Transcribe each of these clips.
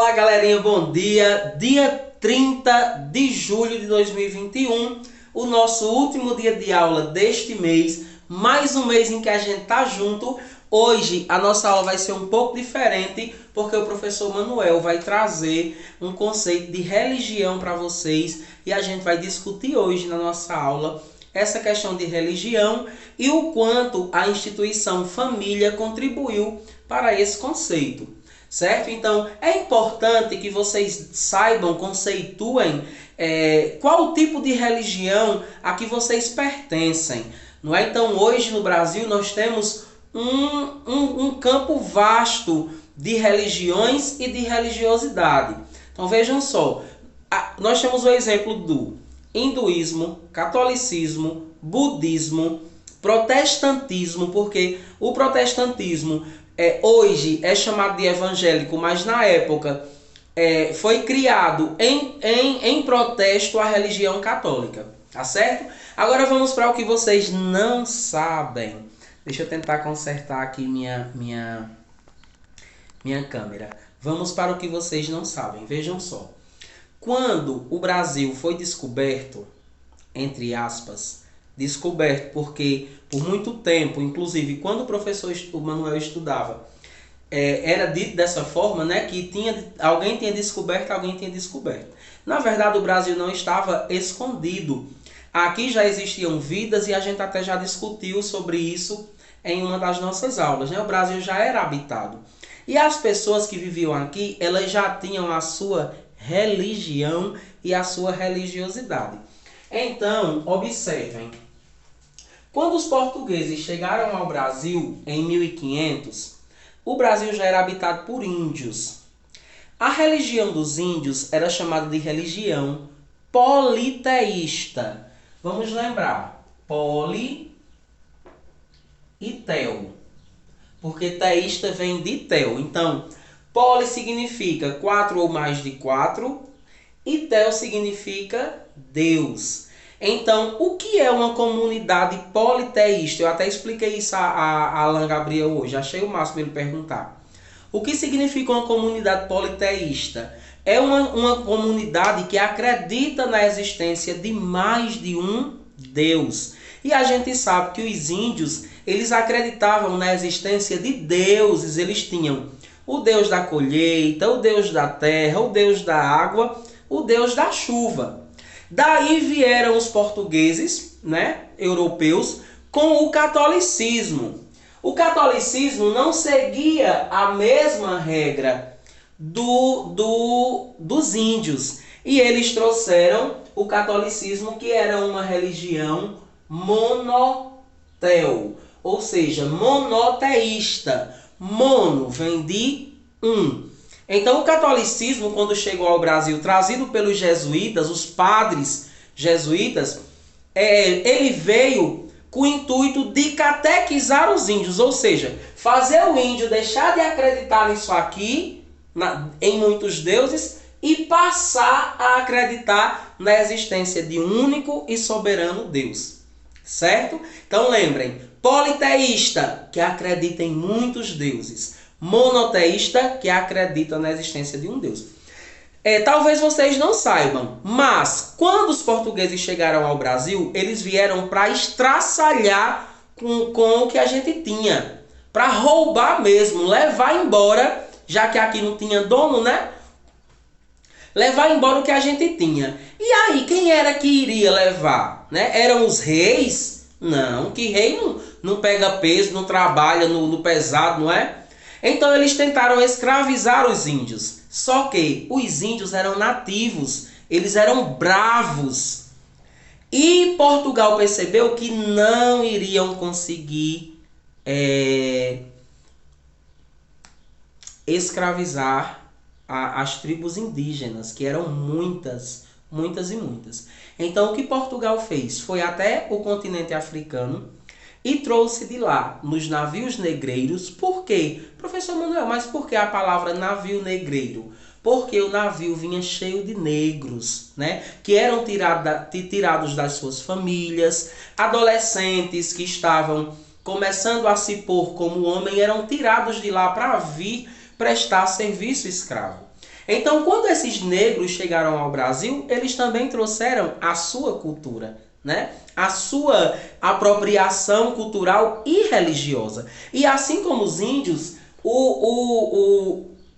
Olá, galerinha, bom dia. Dia 30 de julho de 2021, o nosso último dia de aula deste mês, mais um mês em que a gente tá junto. Hoje a nossa aula vai ser um pouco diferente, porque o professor Manuel vai trazer um conceito de religião para vocês e a gente vai discutir hoje na nossa aula essa questão de religião e o quanto a instituição família contribuiu para esse conceito. Certo? Então, é importante que vocês saibam, conceituem qual o tipo de religião a que vocês pertencem. Não é? Então, hoje no Brasil nós temos um campo vasto de religiões e de religiosidade. Então, vejam só, nós temos o exemplo do hinduísmo, catolicismo, budismo, protestantismo, porque o protestantismo hoje é chamado de evangélico, mas na época foi criado em protesto à religião católica, tá certo? Agora vamos para o que vocês não sabem. Deixa eu tentar consertar aqui minha câmera. Vamos para o que vocês não sabem. Vejam só. Quando o Brasil foi descoberto, entre aspas, descoberto porque por muito tempo, inclusive quando o professor Manuel estudava, era dito dessa forma, né, que alguém tinha descoberto. Na verdade, o Brasil não estava escondido. Aqui já existiam vidas e a gente até já discutiu sobre isso em uma das nossas aulas, né? O Brasil já era habitado. E as pessoas que viviam aqui, elas já tinham a sua religião e a sua religiosidade. Então, observem. Quando os portugueses chegaram ao Brasil em 1500, o Brasil já era habitado por índios. A religião dos índios era chamada de religião politeísta. Vamos lembrar, poli e teu, porque teísta vem de teu. Então, poli significa 4 ou mais de 4 e teu significa Deus. Então, o que é uma comunidade politeísta? Eu até expliquei isso a Alan Gabriel hoje, achei o máximo ele perguntar. O que significa uma comunidade politeísta? É uma comunidade que acredita na existência de mais de um Deus. E a gente sabe que os índios, eles acreditavam na existência de deuses. Eles tinham o Deus da colheita, o Deus da terra, o Deus da água, o Deus da chuva. Daí vieram os portugueses, né, europeus, com o catolicismo. O catolicismo não seguia a mesma regra dos índios. E eles trouxeram o catolicismo, que era uma religião monotel, ou seja, monoteísta. Mono vem de um. Então o catolicismo, quando chegou ao Brasil, trazido pelos jesuítas, os padres jesuítas, ele veio com o intuito de catequizar os índios, ou seja, fazer o índio deixar de acreditar nisso aqui, em muitos deuses, e passar a acreditar na existência de um único e soberano Deus. Certo? Então lembrem, politeísta, que acredita em muitos deuses. Monoteísta, que acredita na existência de um Deus. Talvez vocês não saibam, mas quando os portugueses chegaram ao Brasil, eles vieram para estraçalhar com o que a gente tinha. Para roubar mesmo, levar embora, já que aqui não tinha dono, né? Levar embora o que a gente tinha. E aí, quem era que iria levar? Né? Eram os reis? Não, que rei não pega peso, não trabalha no pesado, não é? Então eles tentaram escravizar os índios. Só que os índios eram nativos, eles eram bravos. E Portugal percebeu que não iriam conseguir escravizar as tribos indígenas, que eram muitas, muitas e muitas. Então o que Portugal fez? Foi até o continente africano e trouxe de lá, nos navios negreiros. Por quê? Professor Manuel, mas por que a palavra navio negreiro? Porque o navio vinha cheio de negros, né? Que eram tirados das suas famílias, adolescentes que estavam começando a se pôr como homem, eram tirados de lá para vir prestar serviço escravo. Então, quando esses negros chegaram ao Brasil, eles também trouxeram a sua cultura, né? A sua apropriação cultural e religiosa. E assim como os índios,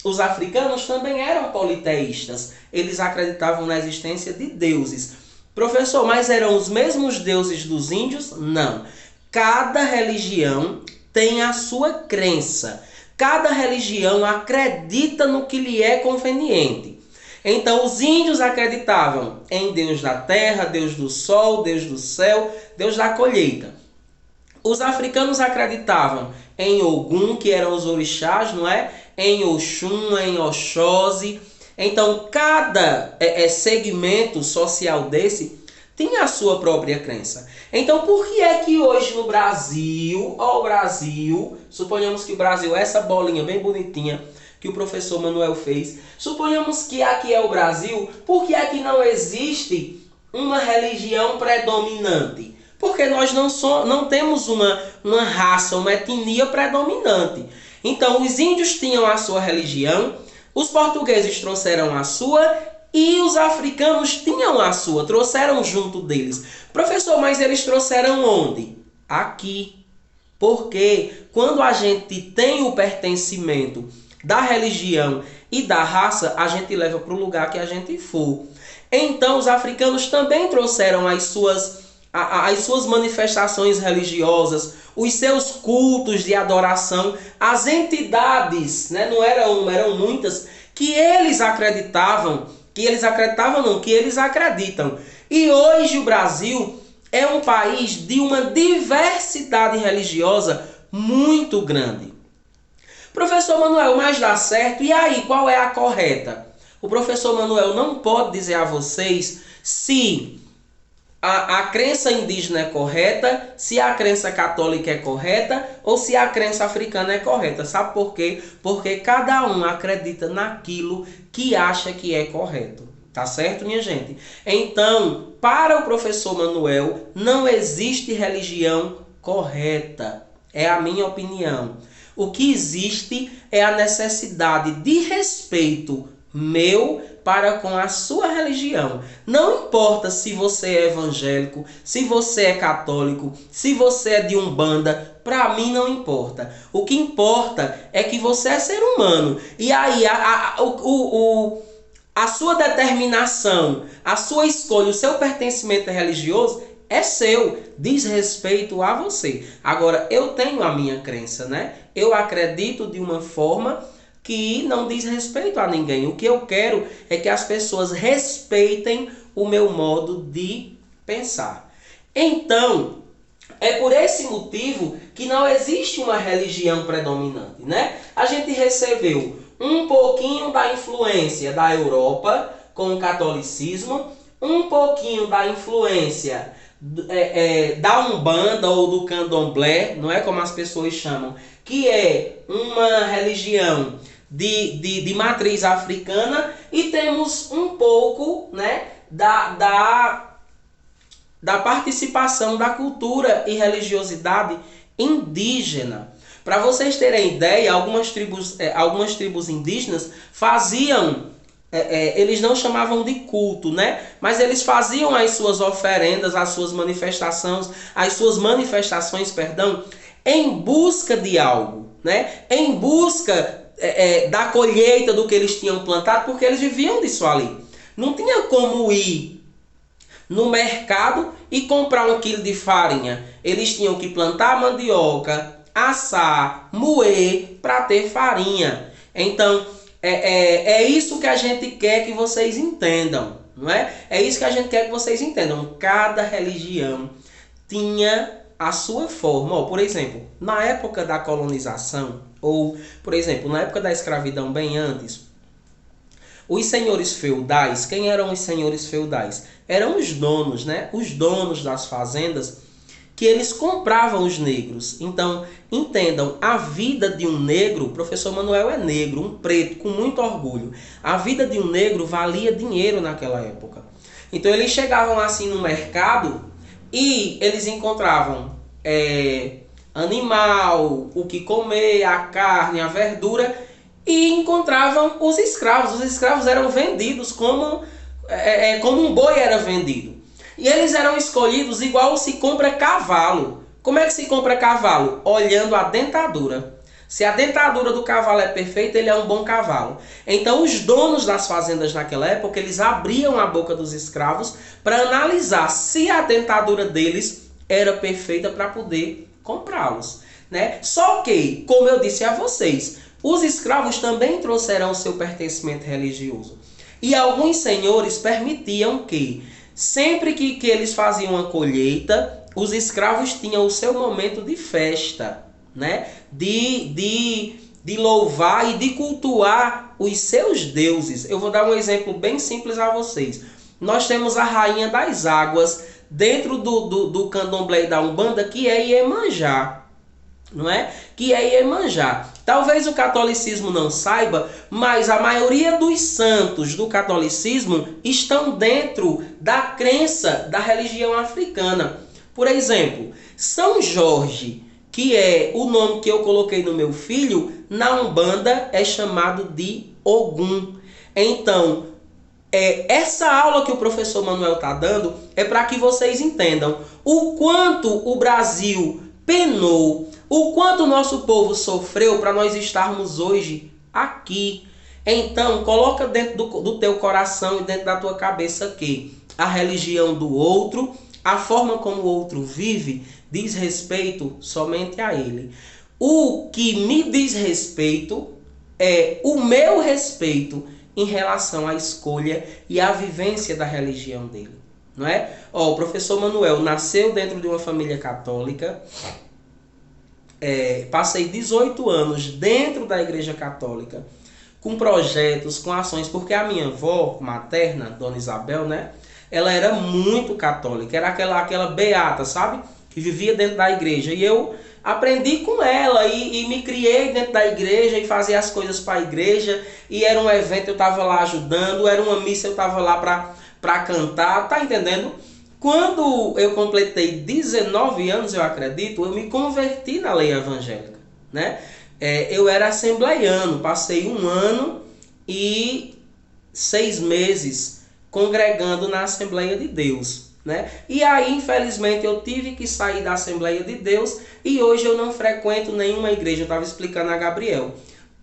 os africanos também eram politeístas. Eles acreditavam na existência de deuses. Professor, mas eram os mesmos deuses dos índios? Não. Cada religião tem a sua crença. Cada religião acredita no que lhe é conveniente. Então, os índios acreditavam em Deus da terra, Deus do sol, Deus do céu, Deus da colheita. Os africanos acreditavam em Ogum, que eram os orixás, não é? Em Oxum, em Oxóssi. Então, cada segmento social desse tinha a sua própria crença. Então, por que é que hoje no Brasil, suponhamos que o Brasil, essa bolinha bem bonitinha que o professor Manuel fez, suponhamos que aqui é o Brasil, por que é que não existe uma religião predominante? Porque nós não temos uma raça, uma etnia predominante. Então, os índios tinham a sua religião, os portugueses trouxeram a sua e os africanos tinham a sua, trouxeram junto deles. Professor, mas eles trouxeram onde? Aqui. Porque quando a gente tem o pertencimento da religião e da raça, a gente leva para o lugar que a gente for. Então, os africanos também trouxeram as suas manifestações religiosas, os seus cultos de adoração, as entidades, né? Não eram uma, eram muitas, que eles acreditavam, que eles acreditam. E hoje o Brasil é um país de uma diversidade religiosa muito grande. Professor Manuel, mas dá certo? E aí, qual é a correta? O professor Manuel não pode dizer a vocês se a crença indígena é correta, se a crença católica é correta ou se a crença africana é correta. Sabe por quê? Porque cada um acredita naquilo que acha que é correto. Tá certo, minha gente? Então, para o professor Manuel, não existe religião correta. É a minha opinião. O que existe é a necessidade de respeito meu para com a sua religião. Não importa se você é evangélico, se você é católico, se você é de Umbanda, para mim não importa. O que importa é que você é ser humano. E aí a sua determinação, a sua escolha, o seu pertencimento religioso é seu, diz respeito a você. Agora, eu tenho a minha crença, né? Eu acredito de uma forma que não diz respeito a ninguém. O que eu quero é que as pessoas respeitem o meu modo de pensar. Então, é por esse motivo que não existe uma religião predominante, né? A gente recebeu um pouquinho da influência da Europa com o catolicismo, um pouquinho da influência da Umbanda ou do Candomblé, não é como as pessoas chamam, que é uma religião de matriz africana, e temos um pouco, né, da participação da cultura e religiosidade indígena. Para vocês terem ideia, algumas tribos indígenas faziam, eles não chamavam de culto, né? Mas eles faziam as suas oferendas, as suas manifestações, em busca de algo, né? Em busca da colheita do que eles tinham plantado, porque eles viviam disso ali. Não tinha como ir no mercado e comprar 1 quilo de farinha. Eles tinham que plantar mandioca, assar, moer para ter farinha. Então, é isso que a gente quer que vocês entendam, não é? É isso que a gente quer que vocês entendam. Cada religião tinha a sua forma. Por exemplo, na época da colonização, ou, por exemplo, na época da escravidão, bem antes, os senhores feudais, quem eram os senhores feudais? Eram os donos, né? Os donos das fazendas, que eles compravam os negros. Então, entendam, a vida de um negro, o professor Manuel é negro, um preto, com muito orgulho. A vida de um negro valia dinheiro naquela época. Então, eles chegavam assim no mercado e eles encontravam animal, o que comer, a carne, a verdura, e encontravam os escravos. Os escravos eram vendidos como um boi era vendido. E eles eram escolhidos igual se compra cavalo. Como é que se compra cavalo? Olhando a dentadura. Se a dentadura do cavalo é perfeita, ele é um bom cavalo. Então os donos das fazendas naquela época, eles abriam a boca dos escravos para analisar se a dentadura deles era perfeita para poder comprá-los, né? Só que, como eu disse a vocês, os escravos também trouxeram seu pertencimento religioso. E alguns senhores permitiam que, sempre que eles faziam uma colheita, os escravos tinham o seu momento de festa, né? De louvar e de cultuar os seus deuses. Eu vou dar um exemplo bem simples a vocês. Nós temos a rainha das águas dentro do candomblé da Umbanda, que é Iemanjá, não é? Que é Iemanjá. Talvez o catolicismo não saiba, mas a maioria dos santos do catolicismo estão dentro da crença da religião africana. Por exemplo, São Jorge, que é o nome que eu coloquei no meu filho, na Umbanda é chamado de Ogum. Então, essa aula que o professor Manuel está dando é para que vocês entendam o quanto o Brasil penou, o quanto o nosso povo sofreu para nós estarmos hoje aqui. Então, coloca dentro do teu coração e dentro da tua cabeça que a religião do outro, a forma como o outro vive, diz respeito somente a ele. O que me diz respeito é o meu respeito em relação à escolha e à vivência da religião dele, não é? O professor Manuel nasceu dentro de uma família católica, passei 18 anos dentro da igreja católica, com projetos, com ações, porque a minha avó materna, Dona Isabel, né? Ela era muito católica, era aquela beata, sabe? Que vivia dentro da igreja. E eu aprendi com ela e me criei dentro da igreja e fazia as coisas para a igreja. E era um evento, eu estava lá ajudando, era uma missa, eu estava lá para cantar, tá entendendo? Quando eu completei 19 anos, eu acredito, eu me converti na lei evangélica, né? Eu era assembleiano, passei 1 ano e 6 meses congregando na Assembleia de Deus, né? E aí, infelizmente, eu tive que sair da Assembleia de Deus e hoje eu não frequento nenhuma igreja. Eu estava explicando a Gabriel.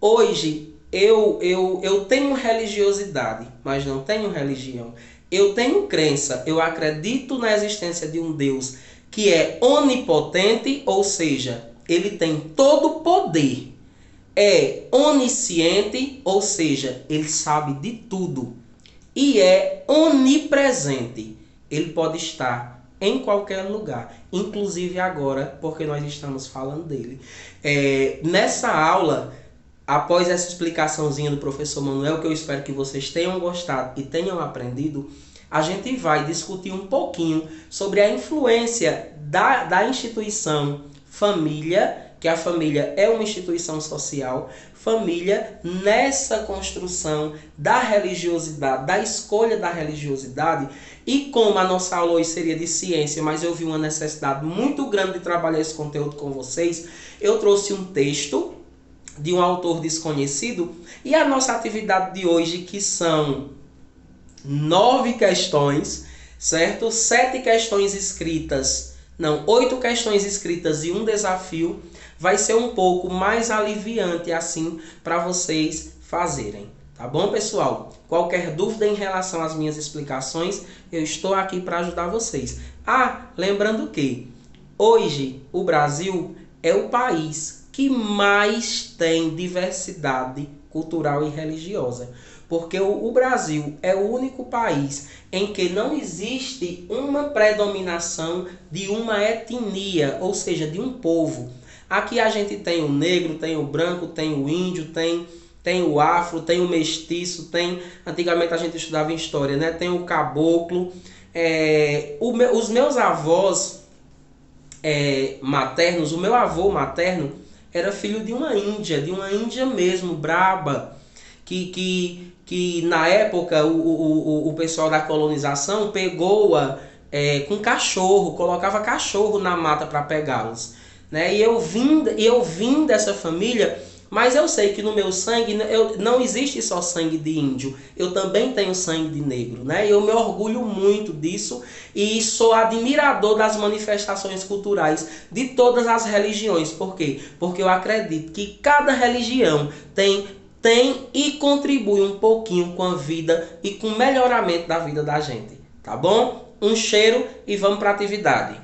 Hoje eu tenho religiosidade, mas não tenho religião. Eu tenho crença, eu acredito na existência de um Deus que é onipotente, ou seja, ele tem todo o poder. É onisciente, ou seja, ele sabe de tudo. E é onipresente. Ele pode estar em qualquer lugar, inclusive agora, porque nós estamos falando dele. Nessa aula, após essa explicaçãozinha do professor Manuel, que eu espero que vocês tenham gostado e tenham aprendido, a gente vai discutir um pouquinho sobre a influência da instituição família, que a família é uma instituição social, família nessa construção da religiosidade, da escolha da religiosidade. E como a nossa aula hoje seria de ciência, mas eu vi uma necessidade muito grande de trabalhar esse conteúdo com vocês, eu trouxe um texto de um autor desconhecido e a nossa atividade de hoje, que são 9 questões, certo? 7 questões escritas, não, 8 questões escritas e um desafio, vai ser um pouco mais aliviante assim para vocês fazerem. Tá bom, pessoal? Qualquer dúvida em relação às minhas explicações, eu estou aqui para ajudar vocês. Lembrando que hoje o Brasil é o país que mais tem diversidade cultural e religiosa. Porque o Brasil é o único país em que não existe uma predominação de uma etnia, ou seja, de um povo. Aqui a gente tem o negro, tem o branco, tem o índio, tem o afro, tem o mestiço, antigamente a gente estudava em história, né? Tem o caboclo. Os meus avós maternos, o meu avô materno era filho de uma índia mesmo, braba, que na época o pessoal da colonização pegou-a com cachorro, colocava cachorro na mata para pegá-los. Né? E eu vim dessa família Mas eu sei que no meu sangue não existe só sangue de índio, eu também tenho sangue de negro, né? Eu me orgulho muito disso e sou admirador das manifestações culturais de todas as religiões. Por quê? Porque eu acredito que cada religião tem e contribui um pouquinho com a vida e com o melhoramento da vida da gente, tá bom? Um cheiro e vamos para a atividade.